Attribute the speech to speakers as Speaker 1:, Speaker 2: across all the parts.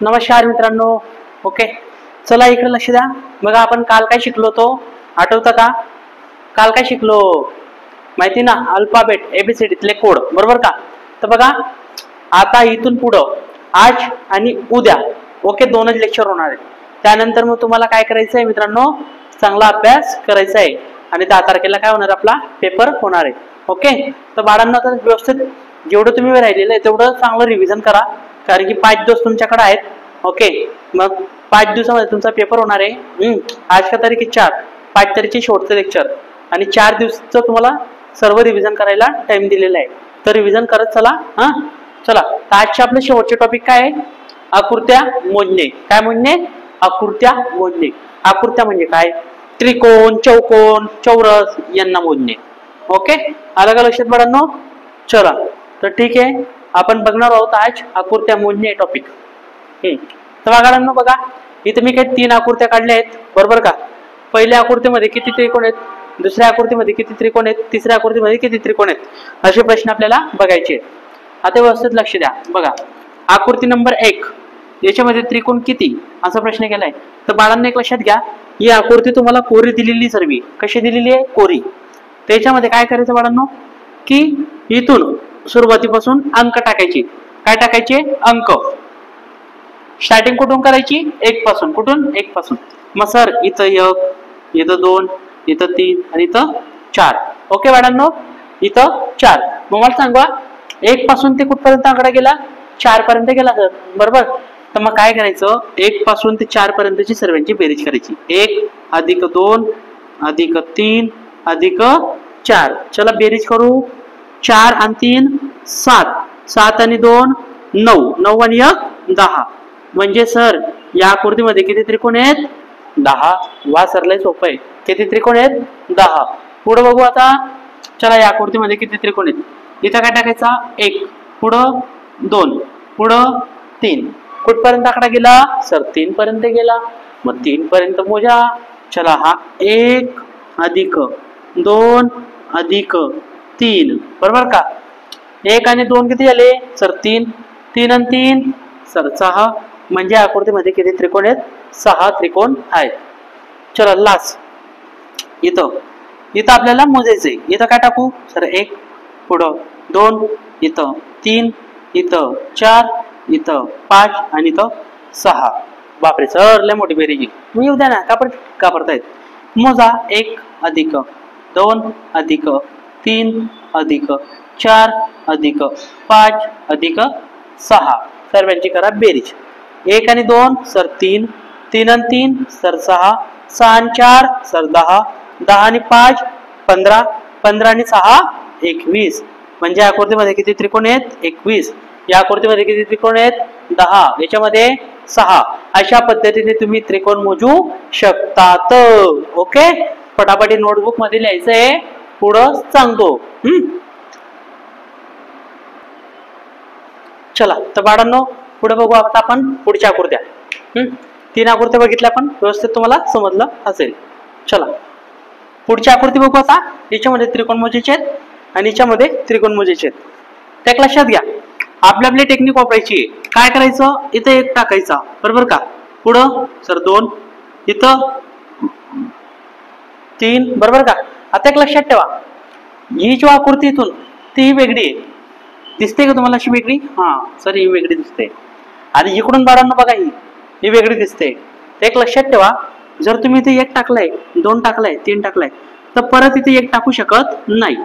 Speaker 1: नमस्कार मित्रांनो. ओके, चला इकडे लक्ष द्या. बघा आपण काल काय शिकलो होतो, आठवतं का? काल काय शिकलो माहिती ना? अल्फाबेट एबीसीडीतले कोड, बरोबर का? तर बघा आता इथून पुढं आज आणि उद्या ओके दोनच लेक्चर होणार आहे. त्यानंतर मग तुम्हाला काय करायचं आहे मित्रांनो, चांगला अभ्यास करायचा आहे आणि 10 तारखेला काय होणार, आपला पेपर होणार आहे. ओके, तर बाळांना आता व्यवस्थित जेवढं तुम्ही राहिलेलं आहे तेवढं चांगलं रिव्हिजन करा, कारण की 5 दिवस तुमच्याकडे आहेत. ओके, मग 5 दिवसामध्ये तुमचा पेपर होणार आहे. आज का तारीख 4, 5 तारखेचे शेवटचं लेक्चर आणि 4 दिवसाचं तुम्हाला सर्व रिव्हिजन करायला टाइम दिलेला आहे. तर रिव्हिजन करत चला. चला, तर आजचे आपले शेवटचे टॉपिक काय आहे? आकृत्या मोजणे. काय मोजणे? आकृत्या मोजणे. आकृत्या म्हणजे काय? त्रिकोण, चौकोन, चौरस यांना मोजणे. ओके, आलं का लक्षात बाळांनो? चला, तर ठीक आहे, आपण बघणार आहोत आज आकृत्या मोजणे टॉपिक. तर बाळांनो बघा, इथे मी काही 3 आकृत्या काढल्या आहेत, बरोबर का? पहिल्या आकृतीमध्ये किती त्रिकोण आहेत, दुसऱ्या आकृतीमध्ये किती त्रिकोण आहेत, तिसऱ्या आकृतीमध्ये किती त्रिकोण आहेत, असे प्रश्न आपल्याला बघायचे. आता व्यवस्थित लक्ष द्या. बघा आकृती नंबर 1, याच्यामध्ये त्रिकोण किती असा प्रश्न केलाय. तर बाळांना एक लक्षात घ्या, ही आकृती तुम्हाला कोरी दिलेली, सर्व कशी दिलेली आहे? कोरी. त्याच्यामध्ये काय करायचं बाळांनो, की इथून सुरुवातीपासून अंक टाकायचे. काय टाकायचे? अंक. स्टार्टिंग कुठून करायची? 1 पासून. कुठून? 1 पासून. मग सर इथं 1, इथं 2, इथं 3 आणि इथं 4. ओके बाळांनो, इथं 4. मग मला सांगा 1 पासून ते कुठपर्यंत आकडा गेला? 4 पर्यंत गेला सर, बरोबर? तर मग काय करायचं, 1 पासून ते 4 पर्यंतची सर्वांची बेरीज करायची. 1 + 2 + 3 + 4. चला बेरीज करू. 4 आणि 3 7, 7 आणि 2 9, 9 आणि 1 10. म्हणजे सर या आकृतीमध्ये किती त्रिकोण आहेत? 10. वा सर, लय सोपं आहे. किती त्रिकोण आहेत? 10. पुढे बघू आता. चला या आकृतीमध्ये किती त्रिकोण आहेत? इथं काय टाकायचा? 1, पुढं 2, पुढं 3. कुठपर्यंत आकडा गेला सर? 3 पर्यंत गेला. मग 3 पर्यंत मोजा. चला, हा 1 + 2 + 3, बरोबर का? 1 आणि 2 किती झाले सर? 3. 3 आणि 3 सर 6. म्हणजे आकृतीमध्ये किती त्रिकोण आहेत? 6 त्रिकोण आहेत. चला लास्ट इथं आपल्याला मोजायचंय. इथं काय टाकू सर? 1, पुढं 2, इथं 3, इथं 4, इथं 5 आणि इथं 6. बापरे सर, लय मोठी बेरीज. मी येऊ द्या ना, का पडतायत? मोजा. 1 + 2 + 3 + 4 + 5 + 6. सर्वांची करा बेरीज. 1 आणि 2 सर 3, 3 आणि 3 सर 6, 6 आणि 4 सर 10, 10 आणि 5 15, 15 आणि 6 21. म्हणजे आकृतीमध्ये किती त्रिकोण आहेत? 21. या आकृतीमध्ये किती त्रिकोण आहेत? 10. याच्यामध्ये 6. अशा पद्धतीने तुम्ही त्रिकोण मोजू शकतात. ओके, फटाफटी नोटबुक मध्ये लिहायचंय, पुढं सांगतो. चला, तर बाळांनो पुढे बघू आता आपण पुढच्या आकृत्या. 3 आकृत्या बघितल्या आपण, व्यवस्थित तुम्हाला समजलं असेल. चला पुढची आकृती बघू आता. याच्यामध्ये त्रिकोण मोजायचे आहेत आणि याच्यामध्ये त्रिकोण मोजायचे आहेत. त्या लक्षात घ्या, आपली टेक्निक वापरायची. काय करायचं? इथं 1 टाकायचा, बरोबर का? पुढं सर 2, इथं 3, बरोबर का? आता एक लक्षात ठेवा, ही जी आकृती इथून ती वेगळी आहे. दिसते का तुम्हाला अशी वेगळी? सर ही वेगळी दिसते. आणि इकडून बाळांना बघा, ही वेगळी दिसते. तर एक लक्षात ठेवा, जर तुम्ही इथे 1 टाकलाय, 2 टाकलाय, 3 टाकलाय, तर परत इथे 1 टाकू शकत नाही.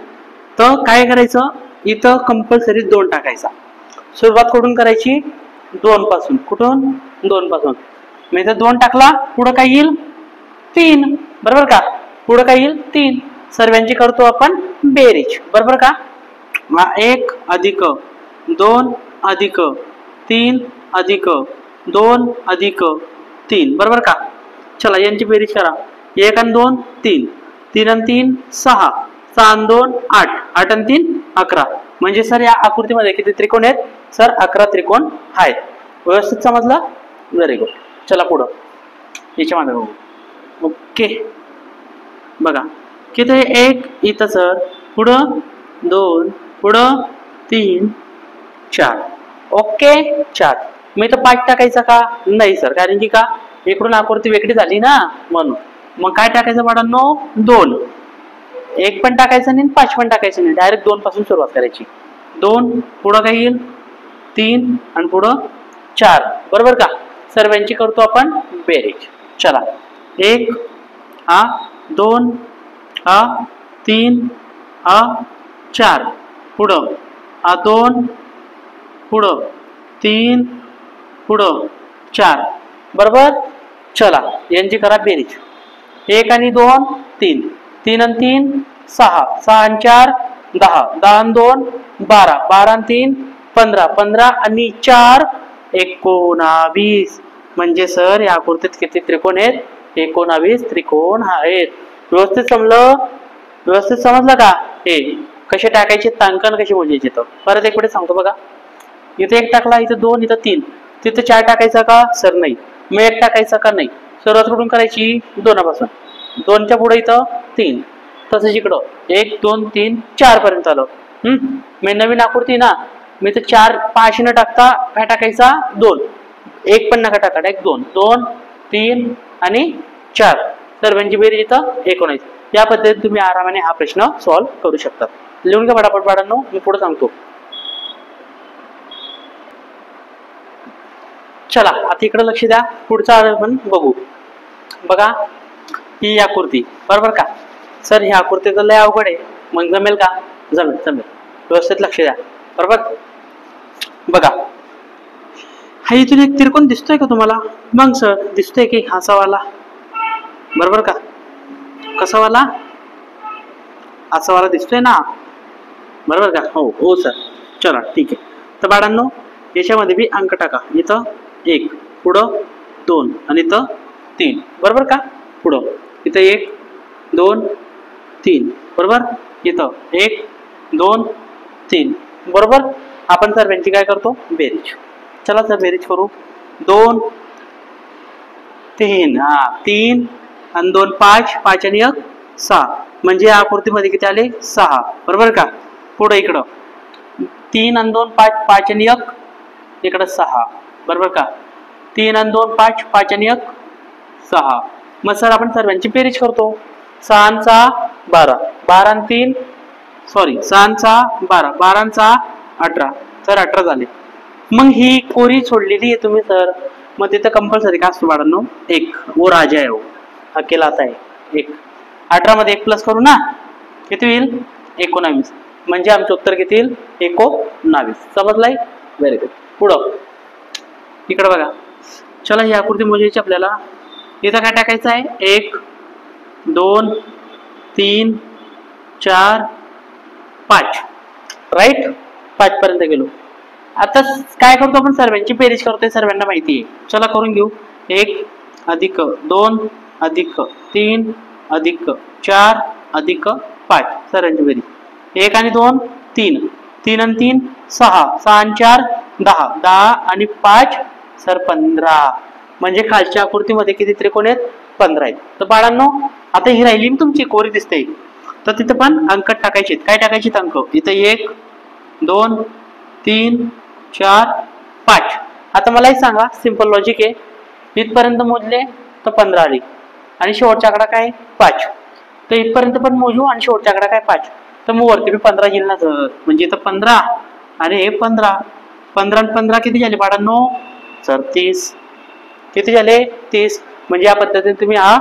Speaker 1: तर काय करायचं? इथं कंपल्सरी 2 टाकायचा. सुरुवात कुठून करायची? 2 पासून. कुठून? 2 पासून. मग इथं 2 टाकला, पुढं काय येईल? 3, बरोबर का? पुढं काय येईल? 3. सर्वांची करतो आपण बेरीज, बरोबर का? 1 + 2 + 3 + 2 + 3, बरोबर का? चला यांची बेरीज करा. 1 आणि 2 3, 3 आणि 3 6, 6 आणि 2 8, 8 आणि 3 11. म्हणजे सर या आकृतीमध्ये किती त्रिकोण आहेत? सर 11 त्रिकोण आहेत. व्यवस्थित समजलं? Very good. चला पुढं याच्यामध्ये बघू. ओके, बघा किती? 1 इथं सर, पुढं 2, पुढं 3 4. ओके 4. मी तर 5 टाकायचा का? नाही सर, कारण की का इकडून आकृती वेगळी झाली ना म्हणून. मग काय टाकायचं बाळांनो? 2. 1 पण टाकायचं नाही 5 पण टाकायचं नाही, डायरेक्ट 2 पासून सुरुवात करायची. 2 पुढं काय येईल? 3 आणि पुढं 4. बरोबर का? सर्वांची करतो आपण बेरीज. चला, 1 हा 2 हा 3 हा 4 पुढं हा 2 पुढं 3 पुढं 4. बरोबर. चला, यांची करा बेरीज. 1 आणि 2 3, 3 आणि 3 6, 6 आणि 4 10, 10 आणि 2 12, 12 आणि 3 15, 15 आणि 4 19. म्हणजे सर या आकृतीत किती त्रिकोण आहेत? 19 त्रिकोण आहेत. व्यवस्थित समजलं? व्यवस्थित समजलं का? हे कसे टाकायचे, अंकन कसे मोजायचे. तर परत एक वेळेस सांगतो बघा. इथे 1 टाकला, इथे 2, इथं 3, तिथे 4 टाकायचा का? सर नाही. मग 1 टाकायचा का? नाही. सुरुवात कुठून करायची? 2 पासून. 2च्या पुढे इथं 3. तसंच इकडं 1 2 3 4 पर्यंत आलं. मी नवीन आकृती ना, मी तर 4 5 न टाकता काय टाकायचा? 2. 1 पण नका टाका, डायरेक्ट 2 2 3 आणि 4. सर्वांची बेरीज इथं 19. या पद्धतीने तुम्ही आरामाने हा प्रश्न सॉल्व्ह करू शकता. लिहून घ्या पटापट बाळांनो, मी पुढे सांगतो. चला, आता इकडे लक्ष द्या. पुढचा आपण बघू. बघा, ही आकृती. बरोबर का? सर ही आकृती तर लय अवघड आहे. मग जमेल का? जमेल जमेल. व्यवस्थित लक्ष द्या. बरोबर. बघा, हा इथून एक त्रिकोण दिसतोय का तुम्हाला? मग सर दिसतोय की असावाला. बरोबर का? कसावाला? असावाला दिसतोय ना. बरोबर का? हो हो सर. चला ठीक आहे. तर बाळांनो, याच्यामध्ये बी अंक टाका. इथं 1 पुढं 2 आणि इथं 3. बरोबर का? पुढं इथं 1 2 3. बरोबर. इथं 1 2 3. बरोबर. आपण सर्वांची काय करतो? बेरीज. चला सर बेरीज करू. 2 3 हा 3 आणि 2 5, 5 आणि 1 6. म्हणजे या आकृतीमध्ये किती आले? 6. बरोबर का? पुढे इकडं 3 आणि 2 5, 5 आणि 1 इकडं 6. बरोबर का? 3 आणि 2 5, 5 आणि 1 6. मग सर आपण सर्वांची बेरीज करतो. 6 आणि 6 12, 12 आणि 3 सॉरी 6 आणि 6 12, 12 आणि 6 18. सर 18 झाले. मग ही कोरी सोडलेली आहे तुम्ही सर. मग तिथं कंपल्सरी काय असतो बाळांनो? 1. वो राजा आहे, वो अकेला आता आहे. 1 18 मध्ये 1 प्लस करू ना, किती होईल? 19. म्हणजे आमचे उत्तर किती येईल? 19. समजलंय? Very good. पुढं इकडे बघा. चला, ही आकृती मोजायची आपल्याला. इथं काय टाकायचं आहे? 1 2 3 4 5. राईट. 5 पर्यंत गेलो. आता काय करतो आपण? सर्वांची बेरीज करतोय. सर्वांना माहिती आहे. चला करून घेऊ. 1 अधिक 2 अधिक 3 अधिक 4 अधिक 5. सर्वांची बेरीज. 1 आणि 2 3, 3 आणि 3 6, 6 आणि 4 10, 10 आणि 5 सर 15. म्हणजे खालच्या आकृतीमध्ये किती त्रिकोण आहेत? 15 आहेत. तर बाळांनो, आता ही राहिली तुमची कोरी दिसते, तर तिथे पण अंक टाकायचे. काय टाकायचे अंक? इथं 1 2 3 4 5. आता मला एक सांगा, सिंपल लॉजिक आहे. इथपर्यंत मोजले तर 15 आली आणि शेवटचा आकडा काय? 5. तर इथपर्यंत पण मोजू आणि शेवटचा आकडा काय? 5. तर मग वरती 15 येईल ना सर. म्हणजे इथं 15 आणि हे 15. 15 आणि 15 किती झाले बाळांनो? सर 30. किती झाले? 30. म्हणजे या पद्धतीने तुम्ही हा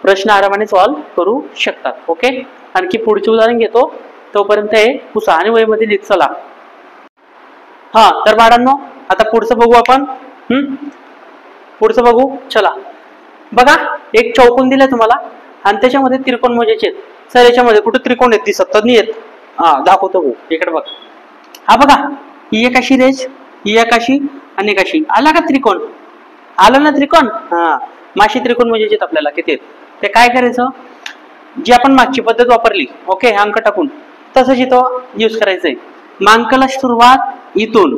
Speaker 1: प्रश्न आरामाने सॉल्व्ह करू शकता. ओके. आणखी पुढचे उदाहरण घेतो. तोपर्यंत हे पुसा आणि वहीमध्ये लिहित चला. हा, तर बाळांनो आता पुढचं बघू आपण. पुढचं बघू. चला बघा, एक चौकोन दिलाय तुम्हाला आणि त्याच्यामध्ये त्रिकोण मोजायचे आहेत. सर याच्यामध्ये कुठे त्रिकोण आहेत? दिसत तर नाही आहेत. हा दाखवतो भाऊ. इकडे बघ. हा बघा, ही एक अशी रेष, ही एक अशी आणि एक अशी. आला का त्रिकोण? आलं ना त्रिकोण? हा, माशी त्रिकोण मोजायचे आहेत आपल्याला. किती आहेत ते काय करायचं? जी आपण मागची पद्धत वापरली, ओके, अंक टाकून, तसंच इथं यूज करायचंय. मांकला सुरुवात इथून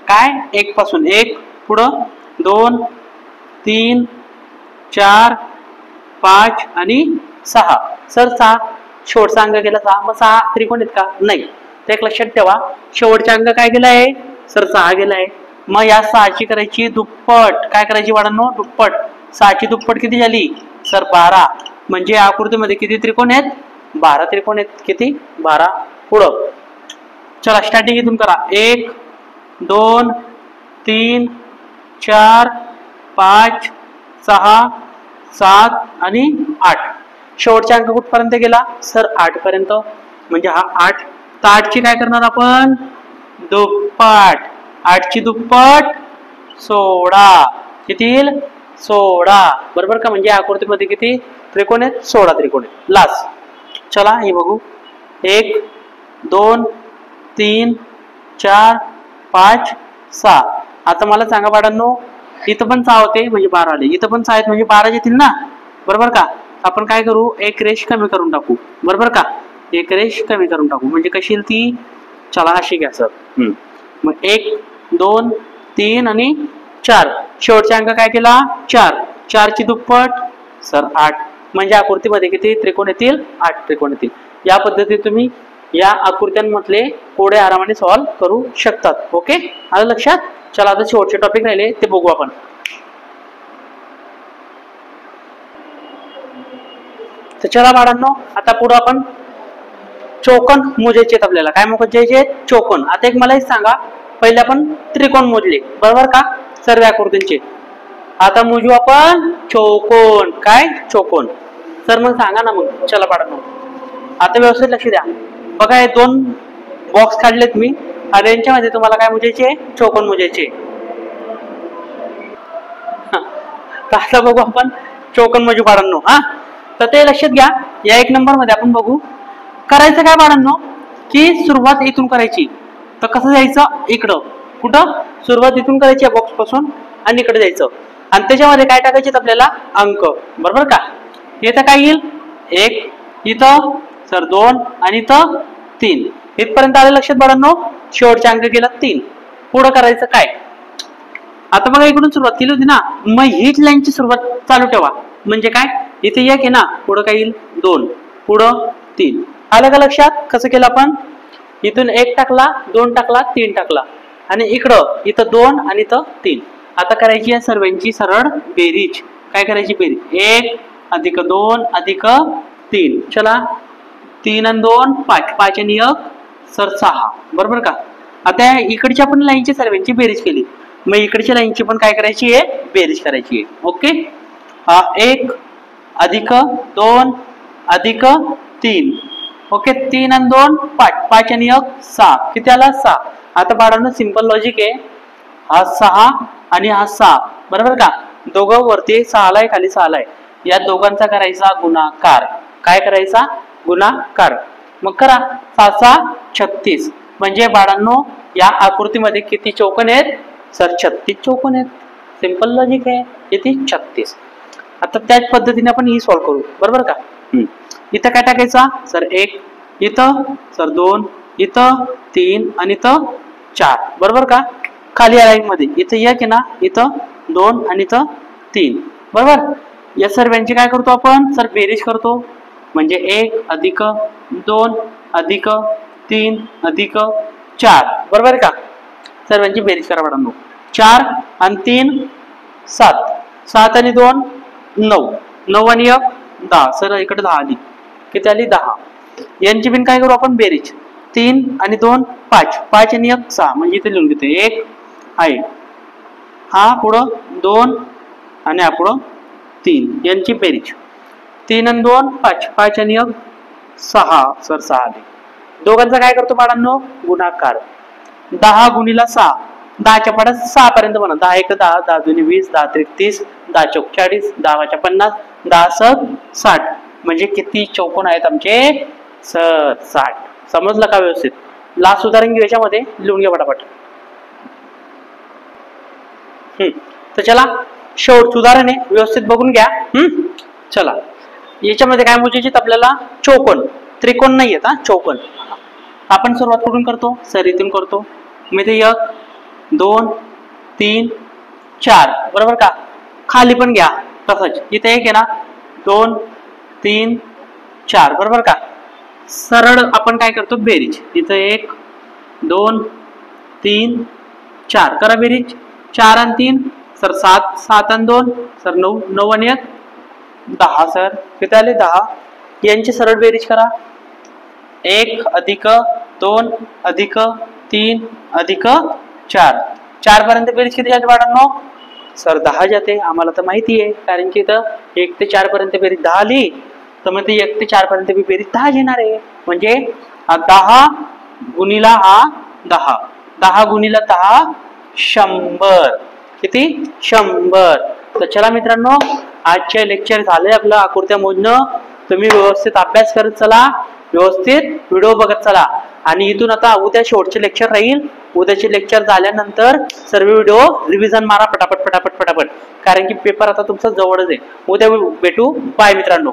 Speaker 1: काय? 1 पासून. 1 पुढं 2 3 4 5 आणि 6. सर 6 शेवटचा अंक गेला 6. मग 6 त्रिकोण आहेत का? नाही. ते एक लक्षात ठेवा. शेवटचा अंक काय गेलाय? सर 6 गेलाय. मग या 6ची करायची दुप्पट. काय करायची बाळांनो? दुप्पट. 6ची दुप्पट किती झाली सर? 12. म्हणजे या आकृतीमध्ये किती त्रिकोण आहेत? 12 त्रिकोण आहेत. किती? 12. पुढं चला स्टार्टिंग इथून करा. 1 2 3 4 5 6 7 आणि 8. शेवटचा अंक कुठपर्यंत गेला सर? 8 पर्यंत. म्हणजे हा 8. तर 8ची काय करणार आपण? दुप्पट. 8ची दुप्पट 16. किती येईल? 16. बरोबर का? म्हणजे आकृतीमध्ये किती त्रिकोण आहेत? 16 त्रिकोण आहेत. लास्ट चला हे बघू. 1 2 3 4 5 6. आता मला सांगा बाळांनो, इथं पण 6 होते म्हणजे 12 आले, इथं पण 6 आहेत म्हणजे 12 येतील ना? बरोबर का? आपण काय करू? एक रेष कमी करून टाकू. बरोबर का? एक रेष कमी करून टाकू. म्हणजे कशी येईल ती? चला अशी घ्या सर. मग 1 2 3 आणि 4. शेवटचा अंक काय केला? 4. 4ची दुप्पट सर 8. म्हणजे आकृतीमध्ये किती त्रिकोण येतील? 8 त्रिकोण येतील. या पद्धतीने तुम्ही या आकृत्यांमधले कोडे आरामाने सॉल्व्ह करू शकतात. ओके, आलं लक्षात? चला आता शेवटचे टॉपिक राहिले ते बघू आपण. तर चला बाळांनो, आता पुढे आपण चौकोन मोजायचे आहेत आपल्याला. काय मोजायचे? चौकोन. आता एक मला सांगा, पहिले आपण त्रिकोण मोजले बरोबर का सर्व आकृतींचे. आता मोजू आपण चौकोन. काय? चौकोन. सर मग सांगा ना मग. चला बाळांनो आता व्यवस्थित लक्ष द्या. बघा हे 2 बॉक्स काढलेत मी आणि यांच्यामध्ये तुम्हाला काय मोजायचे? चौकोन मोजायचे. आता बघू आपण चौकोन मोजू बाळांनो. तर ते लक्षात घ्या. या 1 नंबर मध्ये आपण बघू. करायचं काय बाळांनो की सुरुवात इथून करायची. तर कसं जायचं? इकडं. कुठं? सुरुवात इथून करायची बॉक्स पासून आणि इकडे जायचं. आणि त्याच्यामध्ये काय टाकायचे आपल्याला? अंक. बरोबर का? इथं काय येईल? 1, इथं सर 2 आणि इथं 3. इथपर्यंत आले लक्षात बाळांनो? शेवटचा अंक गेला 3. पुढं करायचं काय? आता बघा इकडून सुरुवात केली होती ना, मग हीच लाईनची सुरुवात चालू ठेवा. म्हणजे काय? इथे 1 आहे ना, पुढं काय येईल? 2, पुढं 3. आलं का लक्षात? कसं केलं आपण? इथून 1 टाकला, 2 टाकला, 3 टाकला आणि इथं 2 आणि इथं 3. आता करायची आहे सर्वांची सरळ बेरीज. काय करायची? बेरीज. 1 अधिक 2 अधिक 3. चला 3 आणि 2 5. 5 आणि 1 सर 6. बरोबर का? आता इकडच्या पण लाईनची सर्वांची बेरीज केली. मग इकडच्या लाईनची पण काय करायची आहे? बेरीज करायची आहे. ओके. 1 अधिक 2 अधिक 3. ओके. 3 आणि 2 5. 5 आणि 1 6. किती आला? 6. आता बाळांनो सिंपल लॉजिक आहे. हा 6 आणि हा 6. बरोबर का? दोघं वरती 6 ला खाली 6 ला. या दोघांचा करायचा गुणाकार. काय करायचा? गुणाकार. मग करा. 6 6 36. म्हणजे बाळांनो या आकृतीमध्ये किती चौकोन आहेत? सर 36 चौकोन आहेत. सिंपल लॉजिक आहे. किती? 36. आता त्याच पद्धतीने आपण ही सॉल्व्ह करू. बरोबर का? इथं काय टाकायचा? सर 1, इथं सर 2, इथं 3 आणि इथं 4. बरोबर का? खाली या लाईन मध्ये इथं 1 आहे ना, इथं 2 आणि इथं 3. बरोबर. या सर्वांची काय करतो आपण? सर बेरीज करतो. म्हणजे 1 अधिक 2 अधिक 3 अधिक 4. बरोबर का? सर्वांची बेरीज करा बाळांनो. 4 आणि 3 7. 7 आणि 2 9. 9 आणि 1 10. सर इकडे 10 आली. किती आली? 10. यांची पण काय करू आपण? बेरीज. 3 आणि 2 5. 5 आणि 1 6. म्हणजे इथे लिहून घेतो 1 आहे. हा पुढं 2 आणि हा पुढं 3. यांची बेरीज. 3 आणि 2 5. 5 आणि 1 6. सर 6 आली. दोघांचा काय करतो बाळांनो? गुणाकार. 10 गुणिला 6. 10च्या पाड्यात 6 पर्यंत म्हणा. 10 1 10, 10 2 20, 10 3 30, 10 4 40, 10 5 50, 10 7 60. म्हणजे किती चौकोन आहेत आमचे? सर 60. समजलं का व्यवस्थित? लास्ट उदाहरण घेऊ याच्यामध्ये. लिहून घ्या पटापट. तर चला शेवटचं उदाहरण आहे. व्यवस्थित बघून घ्या. चला याच्यामध्ये काय मोजायचे आपल्याला? चौकोन. त्रिकोण नाही आहेत. चौकोन. आपण सुरुवात कुठून करतो? सर इथून करतो. मी ते 1 2 3 4. बरोबर का? खाली पण घ्या तसंच. इथे 1 आहे ना, 2 3 4. बरोबर का? सरळ आपण काय करतो? बेरीज. इथं 1 2 3 4 करा बेरीज 4 आणि 3 सर 7, 7 आणि 2 सर 9, 9 आणि 1 10 सर किती आले 10. यांची सरळ बेरीज करा 1 अधिक 2 अधिक 3 अधिक 4. 4 पर्यंत बेरीज किती जाते बाळांनो सर 10 जाते. आम्हाला तर माहिती आहे कारण की इथं 1 ते 4 पर्यंत बेरीज 10 आली तर मग ते 1 ते 4 पर्यंत बेरीज 10 येणार आहे. म्हणजे 10 गुणिला हा 10, 10 गुणिला 10 100. किती 100. तर चला मित्रांनो आजचे लेक्चर झाले आपलं आकृत्या मोजणं. तुम्ही व्यवस्थित अभ्यास करत चला, व्यवस्थित व्हिडिओ बघत चला आणि इथून आता उद्या शेवटचे लेक्चर राहील. उद्याचे लेक्चर झाल्यानंतर सर्व व्हिडिओ रिव्हिजन मारा पटापट पटापट पटापट कारण की पेपर आता तुमचा जवळच आहे. उद्या भेटू. बाय मित्रांनो.